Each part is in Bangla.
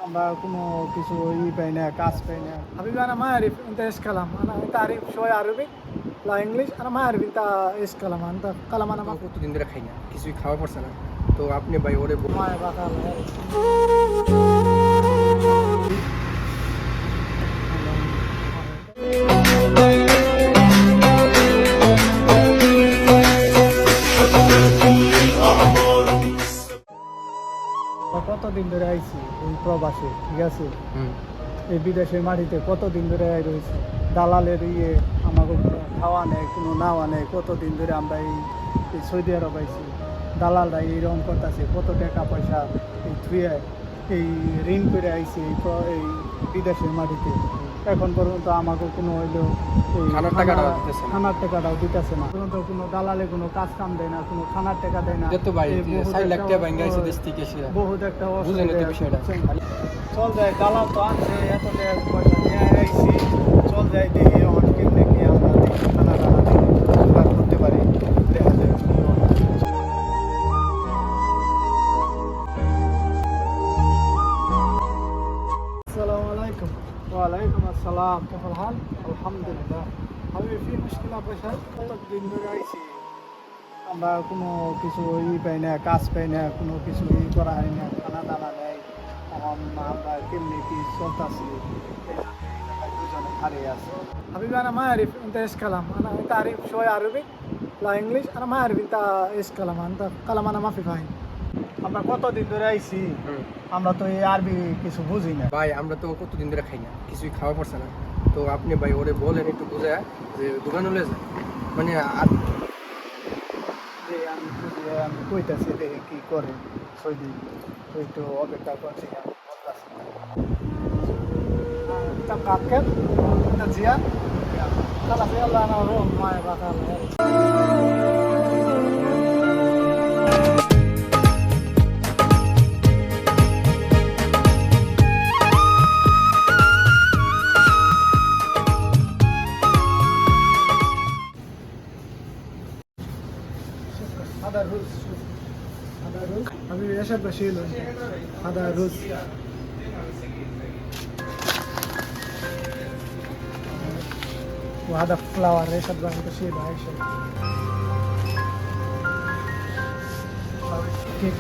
আমরা কোনো কিছু পাই না, কাজ পাই না. حبيبي أنا ما أعرف أنت إيش كلام، أنا أنت عارف شوية عربي لا إنجليش، أنا ما أعرف أنت إيش كلام، أنت كلام أنا ما কতদিন ধরে খাই না, কিছুই খাওয়া পড়ছে না। তো আপনি ভাই ওরে ما بقال. কতদিন ধরে আইছি এই প্রবাসে, ঠিক আছে, এই বিদেশের মাটিতে কতদিন ধরে রয়েছি। দালালের আমাকে কোনো খাওয়া নেই, কোনো নাওয়া নেই। কতদিন ধরে আমরা এই সৌদি আরব আইছি, দালালরা এইরকম করতেছে, কত টাকা পয়সা এই থুয়ে এই ঋণ করে আইছি এই বিদেশের মাটিতে। এখন পর্যন্ত আমাকে কোনো হইলো এই খানার টাকাটাও দিতেছে না। পর্যন্ত কোনো দালালে কোনো কাজ কাম দেয় না, কোনো খানার টাকা দেয় না। বহুত একটা চল যায়, দালাল তো আনছে, এত টাকা পয়সা নিয়ে আইছি, চল যায় দেখি অনেক দেখি আমরা দেখি খানা টানা জোগাড় করতে পারি, দেখা যায়। السلام عليكم. وعليكم السلام. كيف الحال؟ الحمد لله. حبيبي في مشكلة بشر কতদিন ধরে আইছি, আমরা কোনো কিছু পাই না, কাজ পাই না, কোনো কিছু করা হয় না, খানা দানা নেই। এখন আমরা কেমনি কি চলতেছি, দুজনে হারিয়ে আছে। حبيبي أنا ما أعرف أنت إيش كلام، أنت عارف شوية عربي لا إنجليش، أنا ما أعرف أنت إيش كلام، أنت كلام أنا ما في فاهم. আমরা কতদিন ধরে আইছি, আমরা তো এই আরবি কিছু বুঝি না। ভাই আমরা তো কতদিন ধরে খাই না, কিছুই খাওয়া পড়ছে না। তো আপনি ভাই ওরে বলেন একটু বুঝায় যে দোকানে লয়ে যায়, মানে আমি কইতাছি দেখি কি করে সৌদি, একটু অপেক্ষা করছি। আমি বলতাছি কাকের জিয়া خلاص يلا انا اروح معي بقى. هذا الرز، شوف هذا الرز حبيبي، ايش بشيله انت؟ هذا الرز وهذا فلاور، ايش ابغى بشيله؟ ايش كيك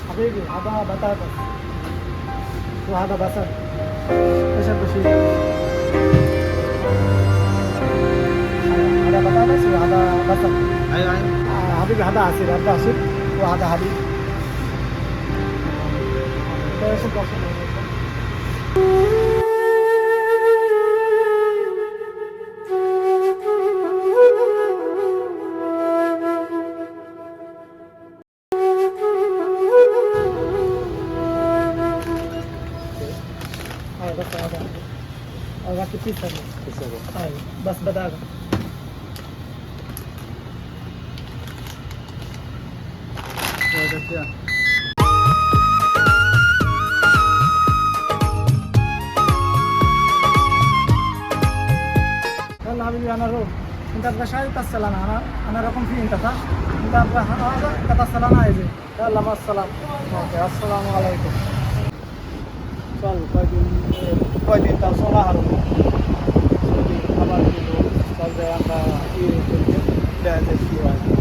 حبيبي، هذا بطاطس وهذا بصل، ايش بشيله؟ هذا بطاطس وهذا بصل. ايوه حبيبي، هذا عصير، هذا عصير وهذا حليب. ايش البصل؟ بس هذا كيف بس بداغة. يلا حبيبي انا روح، انت ابغى شاي تصل انا رقم في انت صح؟ انت ابغى هذا انت تصل انا اجي. يلا مع السلامة. اوكي السلام عليكم. চল কয়দিন তাও চলা হারব আবার চল যায় আমরা দেখা যাচ্ছি।